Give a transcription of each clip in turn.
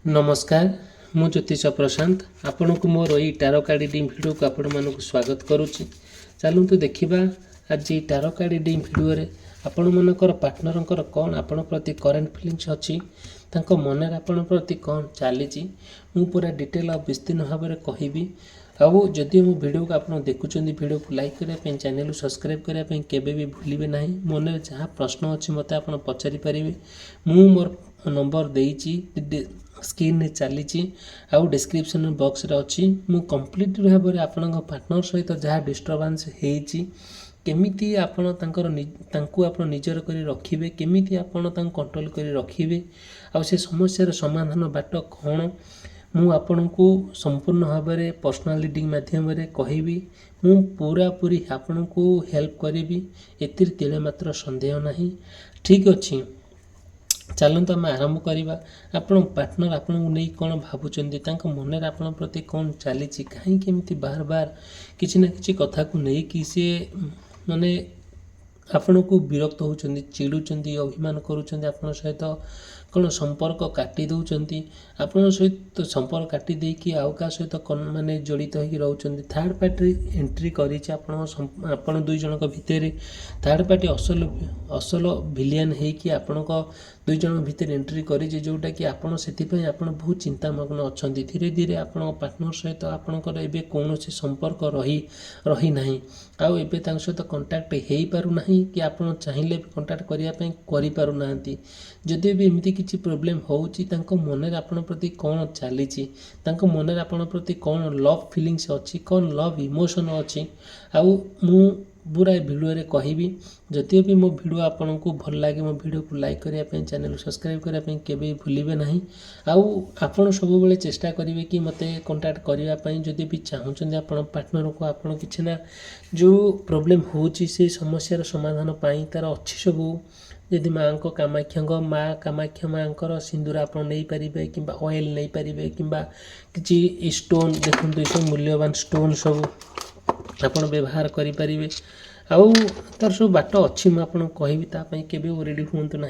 नमस्कार मु ज्योतिष प्रशांत आपण को मोर यही टारो कार्ड रिडिंग वीडियो को आपण मानक स्वागत करुच्ची। चलतु देखा आज टारो कार्ड रिडिंग वीडियो रे आपण मनकर पार्टनर कौन आपण प्रति करेन्ट फिलिंग्स अच्छी तांको मन आपण प्रति कौन चली मु पूरा डिटेल और विस्तीर्ण भाव में कहबी। आउ जदि मो वीडियो को आप देखुं वीडियो को लाइक करने चैनल सब्सक्राइब करने केबे भी भूलिबे ना मन में जहाँ प्रश्न अच्छी मत आप पचारि पारे मु मोर नंबर देती स्क्रीन में चली आउ डिस्क्रिप्शन बॉक्स रे अच्छी मु कंप्लीट भाव में आपण पार्टनर सहित जहाँ डिस्टर्बांस होती केमिति आपण तांको आपण निजर करी रखिबे केमिति आपण तांको कंट्रोल करी रखिबे आ से समस्यार समाधान बाट कौन मु आपण को संपूर्ण भाव में पर्सनल रीडिंग माध्यम कहबी मु पूरा पूरी आपण को हेल्प करी एतिर तिले मात्र संदेह नहीं। ठीक अच्छी चलते आम आरंभ करवा। आपण पार्टनर आपण को नहीं कौन भावुंट मन में आपण प्रति कौन चली कहीं बार बार किसी ना किसी कथा को नहीं कि सी माने आपण को विरक्त होउचंदी चिड़ुचंदी अभिमान करूचंदी आपण सहित कौन संपर्क काटी दौरान आपण सहित संपर्क काटी देकी आउ का सहित माने जड़ित होगी रोचंदी थर्ड पार्टी एंट्री करी आपण दुई जन भितर थर्ड पार्टी असल विलियन होगी आपण दुई जन भितर एंट्री करी जोटा कि आपण से बहुत चिंतामग्न अच्छा धीरे धीरे आपण पार्टनर सहित आपणकर एबे कौन से संपर्क रही नाही आउ एबे तांक सहित कंटाक्ट हो पारु नाही कि आपण चाहिए कंटाक्ट करने करि पारु नांती। जदि भी एमती किसी प्रोब्लेम होउची तांको मन में आपण प्रति कौन चली मन में आपण प्रति कौन लव फिलिंग्स अच्छी कौन लव इमोशन अच्छी आउ मु पूरा वीडियो रे कहबी। जदि भी मो वीडियो आपन को भल लगे मो वीडियो को लाइक करिया पे चैनल सब्सक्राइब करिया पे केबे भूलिबे नहीं आउ आपन सब बेले चेष्टा करिवे कि मते कांटेक्ट करिया पे जदि भी चाहुचंदी आपन पार्टनर को आपन किछ ना जो प्रॉब्लम होची से समस्या समाधान पाई तार अच्छी सब यदि माँ माँ कामाख्या माँ सिंदूर आप नहीं पारे कि ऑयल नहीं पारे कि स्टोन देखते सब मूल्यवान स्टोन सब आपन व्यवहार करें आउ तार सब बाट अच्छी मुझे कहबी तापाई केबे रेडी हूँ ना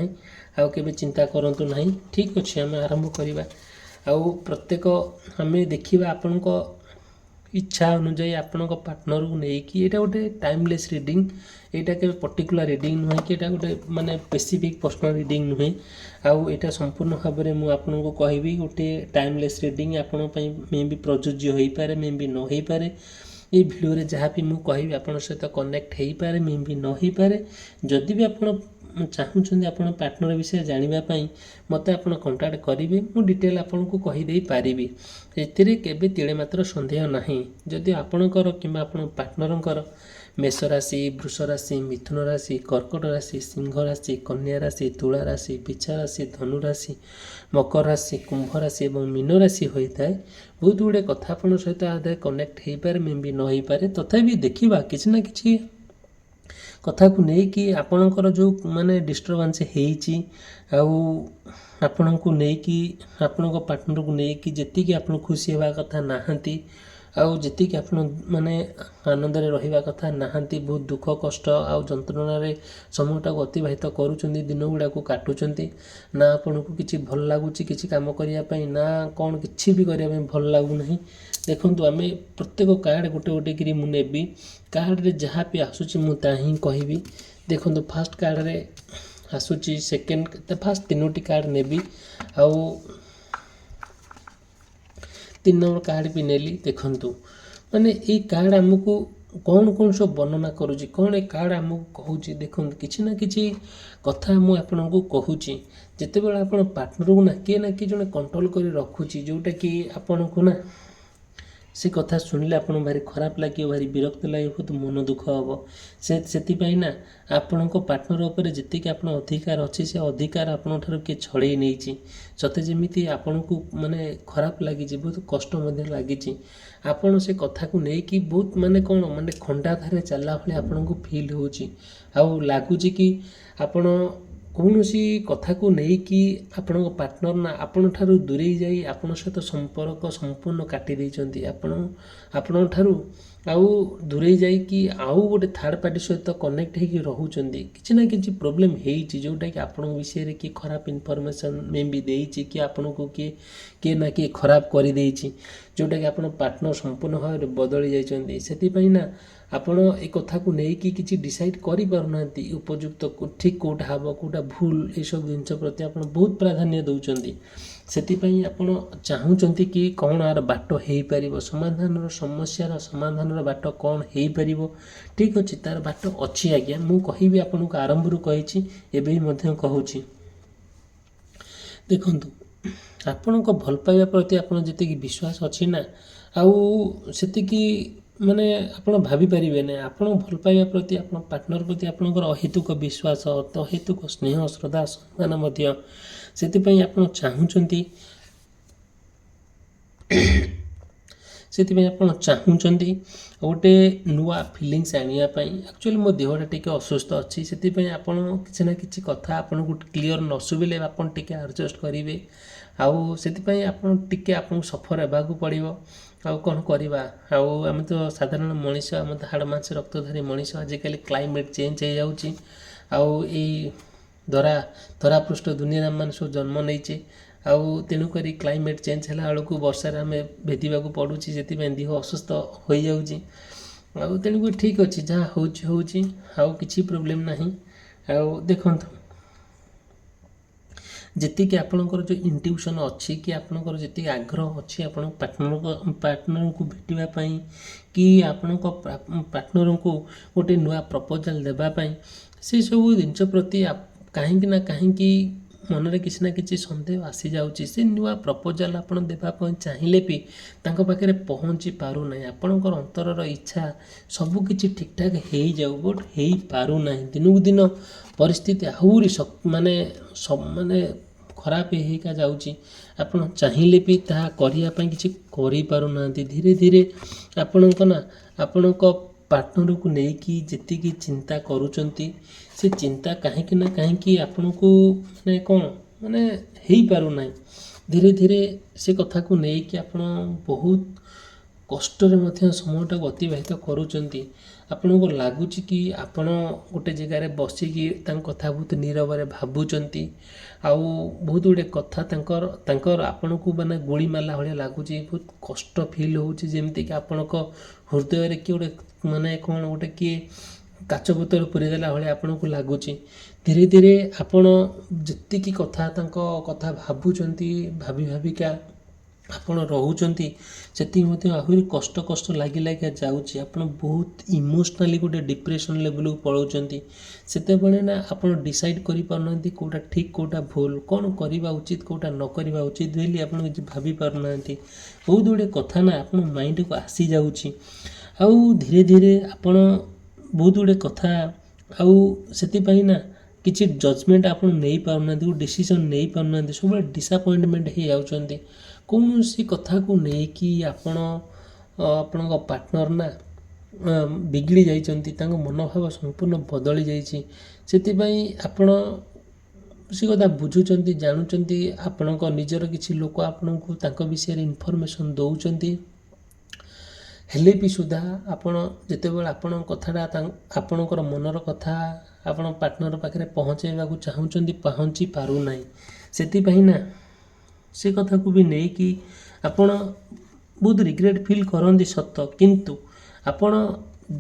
आउ केबे चिंता करंतु नहीं। ठीक अच्छे आम आरंभ करवा आउ प्रत्येक आम देखा आपण इच्छा अनुजाई आपण पार्टनर को लेकिन यहाँ गोटे टाइमलेस रिडिंग यहाँ के पर्टिकुलर रिडिंग नुहे कि गोटे माने स्पेसिफिक पर्सनल रिडिंग नुहे आउ यहाँ संपूर्ण भाव में मुझे आपन को कहबी गोटे टाइमलेस रिडिंग आपण मे भी प्रযোज्य हो पारे मे भी न हो पारे ये वीडियो रे जहाँ भी मुझे कहबी आपन सहित कनेक्ट हो पारे मे भी न हो पारे जदि भी आपन चाहूँ आपन पार्टनर विषय जानापी मत आप कंटाक्ट करेंगे मु डिटेल आपन को कहीदे पारि ए केबे तिले मात्र संदेह नहीं। जदि आपणकर कि पार्टनर मेष राशि वृष राशि मिथुन राशि कर्कट राशि सिंह राशि कन्या राशि तुला राशि पिछा राशि धनु राशि मकर राशि कुंभ राशि और मीन राशि होता है बहुत गुड़े कथा आप सहित आदि कनेक्ट हो पारे मे भी न हो पारे तथापि देखा किसी ना कि कथा को लेकिन आपणकर जो माने डिस्टर्बांस होती आपण को लेकिन आपण पार्टनर को लेकिन जी आप खुशी होगा कथा नहांती आउ जी आप माने आनंद रहा कथा नहांती बहुत दुख कष्ट आउ जंत्रणा समयटा को अतिवाहित करुँच दिन गुड़ा को काटुंट ना आपन को किसी भल लगुच किसी कम करने ना कौन किसी भी करने भल लगुना। देखु आम प्रत्येक कार्ड गोटे गोटे कि मुझे कार्ड रे जहाँ भी आसूची मुझे ही कहबी। देखो फास्ट कार्ड रे आसूची सेकेंड फास्ट तीनोटी कार्ड नेबी आउ 3 नंबर कार्ड भी नेली। देखंतु माने ये कार्ड आमको कौन कौन सब वर्णना करुँची कौन ए कार्ड आमको कहूँ देखो किसी ना कि कथा मुझे आपन को कहूँ जिते बड़े आप पार्टनर को ना किए जड़े कंट्रोल कर रखुची जोटा कि आपन को ना से कथा शुणिले आप भारी खराब लगे भारी विरक्त लगे बहुत मन दुख हम से ना आपण पार्टनर उपर जी आप अधिकार अच्छे से अधिकार आपन किए छड़े नहीं सते जमी आपण को माने खराब लगी बहुत कष्ट लगी आपन से कथा को लेकिन बहुत माने कौन माने खंडा धारे चलला भाई आपन को फिल हो लगुच कि आपण କୌଣସି କଥାକୁ ନେଇକି ଆପଣଙ୍କ ପାର୍ଟନର ନା ଆପଣଙ୍କଠାରୁ ଦୂରେଇ ଯାଇ ଆପଣଙ୍କ ସହିତ ସମ୍ପର୍କ ସମ୍ପୂର୍ଣ୍ଣ କାଟି ଦେଇଛନ୍ତି, ଆପଣଙ୍କ ଠାରୁ ଆଉ ଦୂରେଇ ଯାଇକି ଆଉ ଗୋଟେ ଥାର୍ଡ଼ ପାର୍ଟି ସହିତ କନେକ୍ଟ ହେଇକି ରହୁଛନ୍ତି। କିଛି ନା କିଛି ପ୍ରୋବ୍ଲେମ୍ ହେଇଛି ଯେଉଁଟାକି ଆପଣଙ୍କ ବିଷୟରେ କିଏ ଖରାପ ଇନଫର୍ମେସନ୍ ମେ ବି ଦେଇଛି, କି ଆପଣଙ୍କୁ କିଏ ନା କିଏ ଖରାପ କରିଦେଇଛି, ଯେଉଁଟାକି ଆପଣ ପାର୍ଟନର ସମ୍ପୂର୍ଣ୍ଣ ଭାବରେ ବଦଳି ଯାଇଛନ୍ତି। ସେଥିପାଇଁ ନା ଆପଣ ଏ କଥାକୁ ନେଇକି କିଛି ଡିସାଇଡ଼୍ କରିପାରୁନାହାନ୍ତି ଉପଯୁକ୍ତ ଠିକ୍ କେଉଁଟା ହେବ କେଉଁଟା ଭୁଲ, ଏସବୁ ଜିନିଷ ପ୍ରତି ଆପଣ ବହୁତ ପ୍ରାଧାନ୍ୟ ଦେଉଛନ୍ତି। ସେଥିପାଇଁ ଆପଣ ଚାହୁଁଛନ୍ତି କି କ'ଣ ଆର ବାଟ ହେଇପାରିବ, ସମସ୍ୟାର ସମାଧାନର ବାଟ କ'ଣ ହେଇପାରିବ। ଠିକ୍ ଅଛି, ତା'ର ବାଟ ଅଛି ଆଜ୍ଞା, ମୁଁ କହିବି ଆପଣଙ୍କୁ, ଆରମ୍ଭରୁ କହିଛି, ଏବେ ବି ମଧ୍ୟ କହୁଛି। ଦେଖନ୍ତୁ, ଆପଣଙ୍କ ଭଲ ପାଇବା ପ୍ରତି ଆପଣ ଯେତିକି ବିଶ୍ୱାସ ଅଛି ନା, ଆଉ ସେତିକି ମାନେ ଆପଣ ଭାବିପାରିବେ ନାହିଁ। ଆପଣ ଭଲ ପାଇବା ପ୍ରତି, ଆପଣ ପାର୍ଟନର ପ୍ରତି ଆପଣଙ୍କର ଅହେତୁକ ବିଶ୍ୱାସ, ଅହେତୁକ ସ୍ନେହ, ଶ୍ରଦ୍ଧା, ସମ୍ମାନ ମଧ୍ୟ। ସେଥିପାଇଁ ଆପଣ ଚାହୁଁଛନ୍ତି ଗୋଟେ ନୂଆ ଫିଲିଙ୍ଗସ୍ ଆଣିବା ପାଇଁ। ଆକ୍ଚୁଆଲି ମୋ ଦେହଟା ଟିକେ ଅସୁସ୍ଥ ଅଛି, ସେଥିପାଇଁ ଆପଣ କିଛି ନା କିଛି କଥା ଆପଣଙ୍କୁ କ୍ଲିଅର୍ ନ ଶୁଭିଲେ ଆପଣ ଟିକେ ଆଡ଼ଜଷ୍ଟ କରିବେ। ଆଉ ସେଥିପାଇଁ ଆପଣଙ୍କୁ ସଫର ହେବାକୁ ପଡ଼ିବ। ଆଉ କ'ଣ କରିବା, ଆଉ ଆମେ ତ ସାଧାରଣ ମଣିଷ, ଆମେ ତ ହାଡ଼ ମାଂସ ରକ୍ତଧାରୀ ମଣିଷ। ଆଜିକାଲି କ୍ଲାଇମେଟ୍ ଚେଞ୍ଜ ହେଇଯାଉଛି, ଆଉ ଏଇ ଧରାପୃଷ୍ଠ ଦୁନିଆରେ ଆମମାନେ ସବୁ ଜନ୍ମ ନେଇଛେ, ଆଉ ତେଣୁକରି କ୍ଲାଇମେଟ୍ ଚେଞ୍ଜ ହେଲା ବେଳକୁ ବର୍ଷାରେ ଆମେ ଭେଦିବାକୁ ପଡ଼ୁଛି, ସେଥିପାଇଁ ଦେହ ଅସୁସ୍ଥ ହୋଇଯାଉଛି। ଆଉ ତେଣୁକରି ଠିକ୍ ଅଛି, ଯାହା ହେଉଛି, ଆଉ କିଛି ପ୍ରୋବ୍ଲେମ୍ ନାହିଁ। ଆଉ ଦେଖନ୍ତୁ, ଯେତିକି ଆପଣଙ୍କର ଯେଉଁ ଇଣ୍ଟ୍ୟୁସନ୍ ଅଛି, କି ଆପଣଙ୍କର ଯେତିକି ଆଗ୍ରହ ଅଛି ଆପଣଙ୍କ ପାର୍ଟନରଙ୍କୁ ଭେଟିବା ପାଇଁ, କି ଆପଣଙ୍କ ପାର୍ଟନରଙ୍କୁ ଗୋଟେ ନୂଆ ପ୍ରପୋଜାଲ୍ ଦେବା ପାଇଁ, ସେସବୁ ଜିନିଷ ପ୍ରତି କାହିଁକି ନା କାହିଁକି ମନରେ କିଛି ନା କିଛି ସନ୍ଦେହ ଆସିଯାଉଛି। ସେ ନୂଆ ପ୍ରପୋଜାଲ୍ ଆପଣ ଦେବା ପାଇଁ ଚାହିଁଲେ ବି ତାଙ୍କ ପାଖରେ ପହଞ୍ଚି ପାରୁନାହିଁ। ଆପଣଙ୍କର ଅନ୍ତରର ଇଚ୍ଛା ସବୁକିଛି ଠିକ୍ଠାକ୍ ହେଇଯାଉ, ବଟ୍ ହେଇପାରୁନାହିଁ। ଦିନକୁ ଦିନ ପରିସ୍ଥିତି ଆହୁରି ମାନେ ଖରାପ ହେଇକା ଯାଉଛି। ଆପଣ ଚାହିଁଲେ ବି ତାହା କରିବା ପାଇଁ କିଛି କରିପାରୁନାହାନ୍ତି। ଧୀରେ ଧୀରେ ଆପଣଙ୍କ ପାର୍ଟନରକୁ ନେଇକି ଯେତିକି ଚିନ୍ତା କରୁଛନ୍ତି, ସେ ଚିନ୍ତା କାହିଁକି ନା କାହିଁକି ଆପଣଙ୍କୁ ହେଇପାରୁନାହିଁ। ଧୀରେ ଧୀରେ ସେ କଥାକୁ ନେଇକି ଆପଣ ବହୁତ କଷ୍ଟରେ ମଧ୍ୟ ସମୟଟାକୁ ଅତିବାହିତ କରୁଛନ୍ତି। ଆପଣଙ୍କୁ ଲାଗୁଛି କି ଆପଣ ଗୋଟେ ଜାଗାରେ ବସିକି ତାଙ୍କ କଥା ବହୁତ ନୀରବରେ ଭାବୁଛନ୍ତି, ଆଉ ବହୁତ ଗୁଡ଼ିଏ କଥା ତାଙ୍କର ଆପଣଙ୍କୁ ଗୁଳି ମାରିଲା ଭଳିଆ ଲାଗୁଛି। ବହୁତ କଷ୍ଟ ଫିଲ୍ ହେଉଛି, ଯେମିତିକି ଆପଣଙ୍କ ହୃଦୟରେ କିଏ କାଚ ବୋତଲ ପୁରେଇ ଦେଲା ଭଳିଆ ଆପଣଙ୍କୁ ଲାଗୁଛି। ଧୀରେ ଧୀରେ ଆପଣ ଯେତିକି ତାଙ୍କ କଥା ଭାବିକା ଆପଣ ରହୁଛନ୍ତି, ସେତିକି ମଧ୍ୟ ଆହୁରି କଷ୍ଟ ଲାଗି ଯାଉଛି। ଆପଣ ବହୁତ ଇମୋସନାଲି ଗୋଟେ ଡିପ୍ରେସନ୍ ଲେଭେଲକୁ ପଳାଉଛନ୍ତି। ସେତେବେଳେ ନା ଆପଣ ଡିସାଇଡ଼୍ କରିପାରୁନାହାନ୍ତି କେଉଁଟା ଠିକ୍ କେଉଁଟା ଭୁଲ, କ'ଣ କରିବା ଉଚିତ କେଉଁଟା ନ କରିବା ଉଚିତ ବୋଲି ଆପଣ କିଛି ଭାବିପାରୁନାହାନ୍ତି। ବହୁତ ଗୁଡ଼ିଏ କଥା ନା ଆପଣ ମାଇଣ୍ଡକୁ ଆସିଯାଉଛି, ଆଉ ଧୀରେ ଧୀରେ ଆପଣ ବହୁତ ଗୁଡ଼ିଏ କଥା, ଆଉ ସେଥିପାଇଁ ନା କିଛି ଜଜମେଣ୍ଟ ଆପଣ ନେଇପାରୁନାହାନ୍ତି, ଡିସିସନ୍ ନେଇପାରୁନାହାନ୍ତି, ସବୁବେଳେ ଡିସଆପଏଣ୍ଟମେଣ୍ଟ ହେଇଯାଉଛନ୍ତି। କୌଣସି କଥାକୁ ନେଇକି ଆପଣଙ୍କ ପାର୍ଟନର ନା ବିଗିଡ଼ି ଯାଇଛନ୍ତି, ତାଙ୍କ ମନୋଭାବ ସମ୍ପୂର୍ଣ୍ଣ ବଦଳି ଯାଇଛି। ସେଥିପାଇଁ ଆପଣ ସେ କଥା ବୁଝୁଛନ୍ତି, ଜାଣୁଛନ୍ତି, ଆପଣଙ୍କ ନିଜର କିଛି ଲୋକ ଆପଣଙ୍କୁ ତାଙ୍କ ବିଷୟରେ ଇନଫର୍ମେସନ୍ ଦେଉଛନ୍ତି, ହେଲେ ବି ସୁଦ୍ଧା ଆପଣ ଯେତେବେଳେ ଆପଣଙ୍କ କଥାଟା ଆପଣଙ୍କର ମନର କଥା ଆପଣ ପାର୍ଟନର ପାଖରେ ପହଞ୍ଚାଇବାକୁ ଚାହୁଁଛନ୍ତି, ପହଞ୍ଚି ପାରୁନାହିଁ। ସେଥିପାଇଁ ନା ସେ କଥାକୁ ବି ନେଇକି ଆପଣ ବହୁତ ରିଗ୍ରେଟ୍ ଫିଲ୍ କରନ୍ତି ସତ, କିନ୍ତୁ ଆପଣ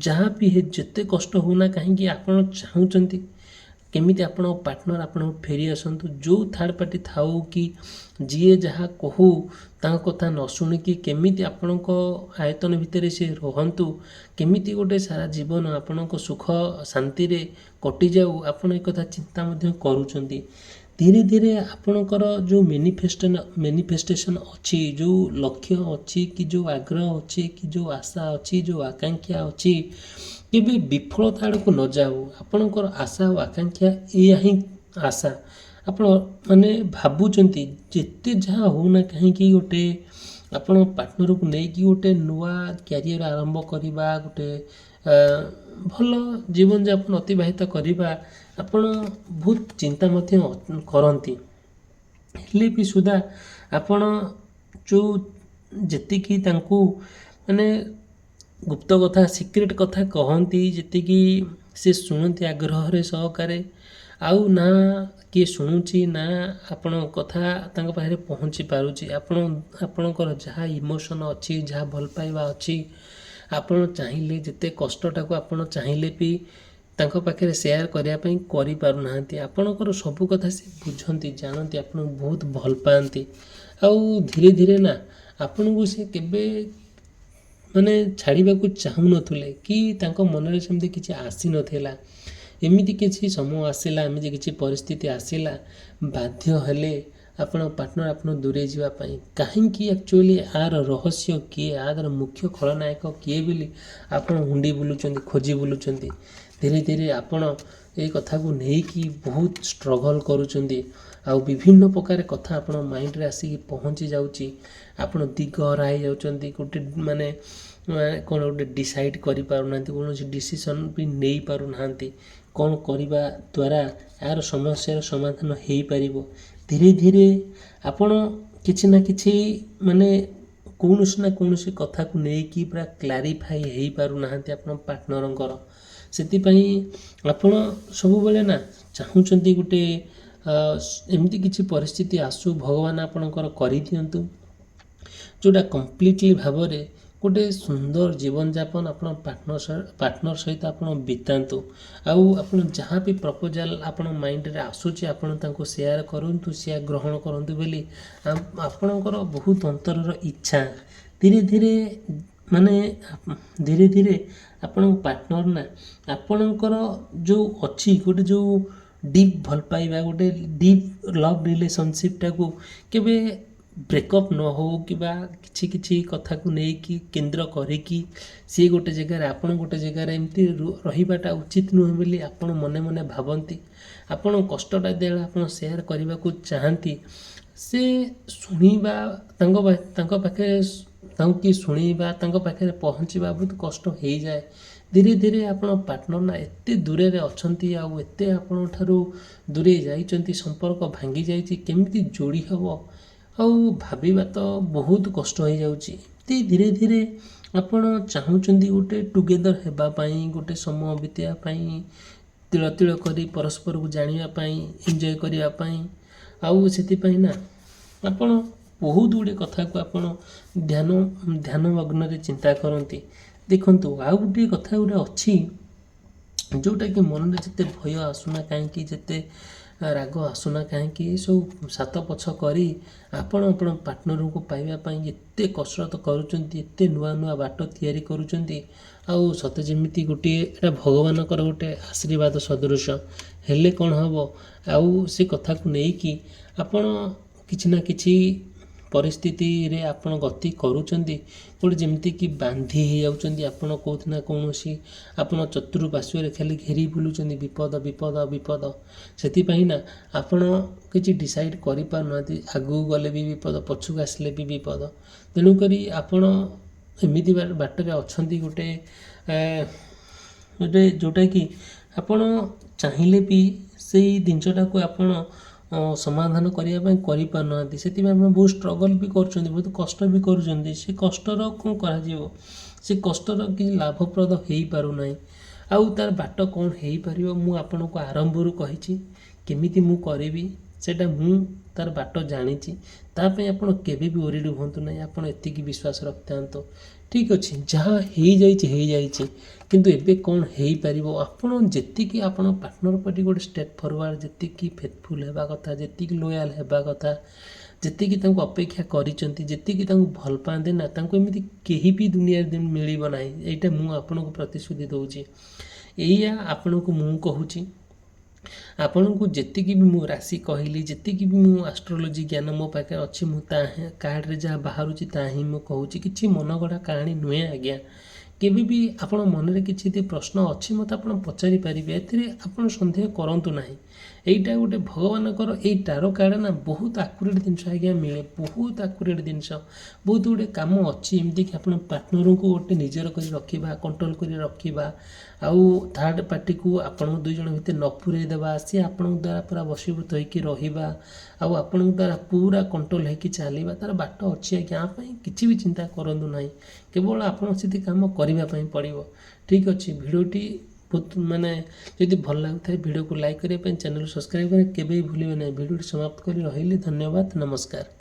ଯାହା ବି ଯେତେ କଷ୍ଟ ହେଉନା କାହିଁକି ଆପଣ ଚାହୁଁଛନ୍ତି କେମିତି ଆପଣଙ୍କ ପାର୍ଟନର ଆପଣଙ୍କୁ ଫେରି ଆସନ୍ତୁ। ଯେଉଁ ଥାର୍ଡ଼ ପାର୍ଟି ଥାଉ କି ଯିଏ ଯାହା କହୁ ତାଙ୍କ କଥା ନ ଶୁଣିକି କେମିତି ଆପଣଙ୍କ ଆୟତନ ଭିତରେ ସେ ରୁହନ୍ତୁ, କେମିତି ଗୋଟେ ସାରା ଜୀବନ ଆପଣଙ୍କ ସୁଖ ଶାନ୍ତିରେ କଟିଯାଉ, ଆପଣ ଏ କଥା ଚିନ୍ତା ମଧ୍ୟ କରୁଛନ୍ତି। ଧୀରେ ଧୀରେ ଆପଣଙ୍କର ଯେଉଁ ମ୍ୟାନିଫେଷ୍ଟେସନ୍ ଅଛି, ଯେଉଁ ଲକ୍ଷ୍ୟ ଅଛି, କି ଯେଉଁ ଆଗ୍ରହ ଅଛି, କି ଯେଉଁ ଆଶା ଅଛି, ଯେଉଁ ଆକାଂକ୍ଷା ଅଛି, କେବେ ବିଫଳତା ଆଡ଼କୁ ନ ଯାଉ। ଆପଣଙ୍କର ଆଶା ଓ ଆକାଂକ୍ଷା ଏଇଆ ହିଁ ଆଶା। ଆପଣ ଭାବୁଛନ୍ତି ଯେତେ ଯାହା ହେଉନା କାହିଁକି ଗୋଟେ ଆପଣ ପାର୍ଟନରକୁ ନେଇକି ଗୋଟେ ନୂଆ କ୍ୟାରିୟର ଆରମ୍ଭ କରିବା, ଗୋଟେ ଭଲ ଜୀବନଯାପନ ଅତିବାହିତ କରିବା ଆପଣ ବହୁତ ଚିନ୍ତା ମଧ୍ୟ କରନ୍ତି, ହେଲେ ବି ସୁଦ୍ଧା ଆପଣ ଯେଉଁ ଯେତିକି ତାଙ୍କୁ ମାନେ ଗୁପ୍ତ କଥା ସିକ୍ରେଟ୍ କଥା କହନ୍ତି, ଯେତିକି ସେ ଶୁଣନ୍ତି ଆଗ୍ରହରେ ସହକାରେ, ଆଉ ନା କିଏ ଶୁଣୁଛି ନା ଆପଣଙ୍କ କଥା ତାଙ୍କ ପାଖରେ ପହଞ୍ଚି ପାରୁଛି। ଆପଣଙ୍କର ଯାହା ଇମୋସନ୍ ଅଛି, ଯାହା ଭଲ ପାଇବା ଅଛି, ଆପଣ ଚାହିଁଲେ ଯେତେ କଷ୍ଟଟାକୁ ଆପଣ ଚାହିଁଲେ ବି ତାଙ୍କ ପାଖରେ ସେୟାର କରିବା ପାଇଁ କରିପାରୁନାହାନ୍ତି। ଆପଣଙ୍କର ସବୁ କଥା ସେ ବୁଝନ୍ତି, ଜାଣନ୍ତି, ଆପଣଙ୍କୁ ବହୁତ ଭଲ ପାଆନ୍ତି। ଆଉ ଧୀରେ ଧୀରେ ନା ଆପଣଙ୍କୁ ସେ କେବେ ମାନେ ଛାଡ଼ିବାକୁ ଚାହୁଁନଥିଲେ କି ତାଙ୍କ ମନରେ ସେମିତି କିଛି ଆସିନଥିଲା। ଏମିତି କିଛି ସମୟ ଆସିଲା, ଏମିତି କିଛି ପରିସ୍ଥିତି ଆସିଲା, ବାଧ୍ୟ ହେଲେ ଆପଣ ପାର୍ଟନର ଆପଣ ଦୂରେଇ ଯିବା ପାଇଁ। କାହିଁକି ଆକ୍ଚୁଆଲି ଆର ରହସ୍ୟ କିଏ, ଆର ମୁଖ୍ୟ ଖଳନାୟକ କିଏ ବୋଲି ଆପଣ ହୁଣ୍ଡି ବୁଲୁଛନ୍ତି, ଖୋଜି ବୁଲୁଛନ୍ତି। ଧୀରେ ଧୀରେ ଆପଣ ଏଇ କଥାକୁ ନେଇକି ବହୁତ ଷ୍ଟ୍ରଗଲ୍ କରୁଛନ୍ତି, ଆଉ ବିଭିନ୍ନ ପ୍ରକାର କଥା ଆପଣ ମାଇଣ୍ଡରେ ଆସିକି ପହଞ୍ଚି ଯାଉଛି। ଆପଣ ଦିଗହରା ହେଇଯାଉଛନ୍ତି, ଗୋଟେ ମାନେ କ'ଣ ଗୋଟେ ଡିସାଇଡ଼୍ କରିପାରୁନାହାନ୍ତି, କୌଣସି ଡିସିସନ୍ ବି ନେଇପାରୁନାହାନ୍ତି। କ'ଣ କରିବା ଦ୍ୱାରା ଏହାର ସମସ୍ୟାର ସମାଧାନ ହେଇପାରିବ। ଧୀରେ ଧୀରେ ଆପଣ କିଛି ନା କିଛି ମାନେ କୌଣସି ନା କୌଣସି କଥାକୁ ନେଇକି ପୁରା କ୍ଲାରିଫାଇ ହେଇପାରୁନାହାନ୍ତି ଆପଣ ପାର୍ଟନରଙ୍କର। ସେଥିପାଇଁ ଆପଣ ସବୁବେଳେ ନା ଚାହୁଁଛନ୍ତି ଗୋଟେ ଏମିତି କିଛି ପରିସ୍ଥିତି ଆସୁ, ଭଗବାନ ଆପଣଙ୍କର କରିଦିଅନ୍ତୁ, ଯେଉଁଟା କମ୍ପ୍ଲିଟଲି ଭାବରେ ଗୋଟେ ସୁନ୍ଦର ଜୀବନଯାପନ ଆପଣ ପାର୍ଟନର ସହିତ ଆପଣ ବିତାନ୍ତୁ। ଆଉ ଆପଣ ଯାହା ବି ପ୍ରପୋଜାଲ୍ ଆପଣ ମାଇଣ୍ଡରେ ଆସୁଛି ଆପଣ ତାଙ୍କୁ ସେୟାର କରନ୍ତୁ, ସେୟାର ଗ୍ରହଣ କରନ୍ତୁ ବୋଲି ଆପଣଙ୍କର ବହୁତ ଅନ୍ତରର ଇଚ୍ଛା। ଧୀରେ ଧୀରେ ମାନେ ଧୀରେ ଧୀରେ ଆପଣଙ୍କ ପାର୍ଟନର ନା ଆପଣଙ୍କର ଯେଉଁ ଅଛି ଗୋଟେ ଯେଉଁ ଡିପ୍ ଭଲ ପାଇବା, ଗୋଟେ ଡିପ୍ ଲଭ୍ ରିଲେସନସିପ୍ଟାକୁ କେବେ ବ୍ରେକଅପ୍ ନ ହେଉ କିମ୍ବା କିଛି କିଛି କଥାକୁ ନେଇକି କେନ୍ଦ୍ର କରିକି ସିଏ ଗୋଟେ ଜାଗାରେ ଆପଣ ଗୋଟେ ଜାଗାରେ ଏମିତି ରହିବାଟା ଉଚିତ ନୁହେଁ ବୋଲି ଆପଣ ମନେ ମନେ ଭାବନ୍ତି। ଆପଣ କଷ୍ଟଟା ଯେତେବେଳେ ଆପଣ ସେୟାର କରିବାକୁ ଚାହାନ୍ତି, ସେ ଶୁଣିବା ତାଙ୍କ ପାଖରେ ତାଙ୍କୁ କିଏ ଶୁଣେଇବା, ତାଙ୍କ ପାଖରେ ପହଞ୍ଚିବା ବହୁତ କଷ୍ଟ ହେଇଯାଏ। ଧୀରେ ଧୀରେ ଆପଣ ପାର୍ଟନର ନା ଏତେ ଦୂରରେ ଅଛନ୍ତି, ଆଉ ଏତେ ଆପଣଙ୍କ ଠାରୁ ଦୂରେଇ ଯାଇଛନ୍ତି, ସମ୍ପର୍କ ଭାଙ୍ଗି ଯାଇଛି, କେମିତି ଯୋଡ଼ି ହେବ ଆଉ ଭାବିବା ତ ବହୁତ କଷ୍ଟ ହେଇଯାଉଛି। ଧୀରେ ଧୀରେ ଆପଣ ଚାହୁଁଛନ୍ତି ଗୋଟେ ଟୁଗେଦର ହେବା ପାଇଁ, ଗୋଟେ ସମୟ ବିତେଇବା ପାଇଁ, ତିଳ ତିଳ କରି ପରସ୍ପରକୁ ଜାଣିବା ପାଇଁ, ଏନ୍ଜୟ କରିବା ପାଇଁ। ଆଉ ସେଥିପାଇଁ ନା ଆପଣ ବହୁତ ଗୁଡ଼ିଏ କଥାକୁ ଆପଣ ଧ୍ୟାନମଗ୍ନରେ ଚିନ୍ତା କରନ୍ତି। ଦେଖନ୍ତୁ, ଆଉ ଗୋଟିଏ କଥା ଗୋଟେ ଅଛି, ଯେଉଁଟାକି ମନରେ ଯେତେ ଭୟ ଆସୁନା କାହିଁକି, ଯେତେ ରାଗ ଆସୁନା କାହିଁକି, ଏସବୁ ସାତ ପଛ କରି ଆପଣ ପାର୍ଟନରଙ୍କୁ ପାଇବା ପାଇଁ ଏତେ କସରତ କରୁଛନ୍ତି, ଏତେ ନୂଆ ନୂଆ ବାଟ ତିଆରି କରୁଛନ୍ତି, ଆଉ ସତେ ଯେମିତି ଗୋଟିଏ ଏଇଟା ଭଗବାନଙ୍କର ଗୋଟେ ଆଶୀର୍ବାଦ ସଦୃଶ। ହେଲେ କ'ଣ ହେବ, ଆଉ ସେ କଥାକୁ ନେଇକି ଆପଣ କିଛି ନା କିଛି ପରିସ୍ଥିତିରେ ଆପଣ ଗତି କରୁଛନ୍ତି, ଗୋଟେ ଯେମିତିକି ବାନ୍ଧି ହେଇଯାଉଛନ୍ତି ଆପଣ କେଉଁଠି ନା କୌଣସି, ଆପଣ ଚତୁଃପାର୍ଶ୍ୱରେ ଖାଲି ଘେରି ବୁଲୁଛନ୍ତି ବିପଦ ବିପଦ ବିପଦ। ସେଥିପାଇଁ ନା ଆପଣ କିଛି ଡିସାଇଡ଼୍ କରିପାରୁନାହାନ୍ତି, ଆଗକୁ ଗଲେ ବି ବିପଦ, ପଛକୁ ଆସିଲେ ବି ବିପଦ। ତେଣୁକରି ଆପଣ ଏମିତି ବାଟରେ ଅଛନ୍ତି ଗୋଟେ ଯେଉଁଟାକି ଆପଣ ଚାହିଁଲେ ବି ସେଇ ଜିନିଷଟାକୁ ଆପଣ ସମାଧାନ କରିବା ପାଇଁ କରିପାରୁନାହାନ୍ତି। ସେଥିପାଇଁ ଆପଣ ବହୁତ ଷ୍ଟ୍ରଗଲ୍ ବି କରୁଛନ୍ତି, ବହୁତ କଷ୍ଟ ବି କରୁଛନ୍ତି। ସେ କଷ୍ଟର କ'ଣ କରାଯିବ, ସେ କଷ୍ଟର କିଛି ଲାଭପ୍ରଦ ହେଇପାରୁନାହିଁ। ଆଉ ତା'ର ବାଟ କ'ଣ ହେଇପାରିବ, ମୁଁ ଆପଣଙ୍କୁ ଆରମ୍ଭରୁ କହିଛି କେମିତି ମୁଁ କରିବି, ସେଇଟା ମୁଁ ତା'ର ବାଟ ଜାଣିଛି। ତା ପାଇଁ ଆପଣ କେବେ ବି ଓରିଡ଼ି ହୁଅନ୍ତୁ ନାହିଁ, ଆପଣ ଏତିକି ବିଶ୍ୱାସ ରଖିଥାନ୍ତୁ। ଠିକ୍ ଅଛି, ଯାହା ହେଇଯାଇଛି, କିନ୍ତୁ ଏବେ କ'ଣ ହେଇପାରିବ, ଆପଣ ଯେତିକି ଆପଣ ପାର୍ଟନର ପ୍ରତି ଗୋଟେ ଷ୍ଟେପ୍ ଫରୱାର୍ଡ଼, ଯେତିକି ଫେଥଫୁଲ୍ ହେବା କଥା, ଯେତିକି ଲୋୟାଲ୍ ହେବା କଥା, ଯେତିକି ତାଙ୍କୁ ଅପେକ୍ଷା କରିଛନ୍ତି, ଯେତିକି ତାଙ୍କୁ ଭଲ ପାଆନ୍ତି ନା, ତାଙ୍କୁ ଏମିତି କେହି ବି ଦୁନିଆରେ ମିଳିବ ନାହିଁ। ଏଇଟା ମୁଁ ଆପଣଙ୍କୁ ପ୍ରତିଶ୍ରୁତି ଦେଉଛି। ଏଇଆ ଆପଣଙ୍କୁ ମୁଁ କହୁଛି। ଆପଣଙ୍କୁ ଯେତିକି ବି ମୁଁ ରାଶି କହିଲି, ଯେତିକି ବି ମୁଁ ଆଷ୍ଟ୍ରୋଲୋଜି ଜ୍ଞାନ ମୋ ପାଖରେ ଅଛି, ମୁଁ ତା କାର୍ଡ଼ରେ ଯାହା ବାହାରୁଛି ତାହା ହିଁ ମୁଁ କହୁଛି। କିଛି ମନଗଢ଼ା କାହାଣୀ ନୁହେଁ ଆଜ୍ଞା। କେବେ ବି ଆପଣ ମନରେ କିଛି ଯଦି ପ୍ରଶ୍ନ ଅଛି ମୋତେ ଆପଣ ପଚାରିପାରିବେ, ଏଥିରେ ଆପଣ ସନ୍ଦେହ କରନ୍ତୁ ନାହିଁ। এইটা ଗୋଟେ ଭଗବାନଙ୍କର ଏଇ ଟାରୋ କାର୍ଡ଼ ନା ବହୁତ ଆକୁରେଟ୍ ଜିନିଷ ଆଜ୍ଞା ମିଳେ, ବହୁତ ଆକୁରେଟ୍ ଜିନିଷ, ବହୁତ ଗୁଡ଼ିଏ କାମ ଅଛି। ଏମିତିକି ଆପଣ ପାର୍ଟନରଙ୍କୁ ଗୋଟେ ନିଜର କରି ରଖିବା, କଣ୍ଟ୍ରୋଲ୍ କରି ରଖିବା, ଆଉ ଥାର୍ଡ଼ ପାର୍ଟିକୁ ଆପଣଙ୍କ ଦୁଇ ଜଣ ଭିତରେ ନ ପୁରେଇ ଦେବା, ସିଏ ଆପଣଙ୍କ ଦ୍ୱାରା ପୁରା ବଶୀଭୂତ ହୋଇକି ରହିବା, ଆଉ ଆପଣଙ୍କ ଦ୍ୱାରା ପୁରା କଣ୍ଟ୍ରୋଲ୍ ହୋଇକି ଚାଲିବା, ତା'ର ବାଟ ଅଛି ଆଜ୍ଞା। ଆ ପାଇଁ କିଛି ବି ଚିନ୍ତା କରନ୍ତୁ ନାହିଁ, କେବଳ ଆପଣ ସେଠି କାମ କରିବା ପାଇଁ ପଡ଼ିବ। ଠିକ୍ ଅଛି, ଭିଡ଼ିଓଟି ବହୁତ ଯଦି ଭଲ ଲାଗୁଥାଏ ଭିଡ଼ିଓକୁ ଲାଇକ୍ କରିବା ପାଇଁ, ଚ୍ୟାନେଲ୍ ସବସ୍କ୍ରାଇବ୍ କରିବା କେବେ ବି ଭୁଲିବେ ନାହିଁ। ଭିଡ଼ିଓଟି ସମାପ୍ତ କରି ରହିଲି, ଧନ୍ୟବାଦ, ନମସ୍କାର।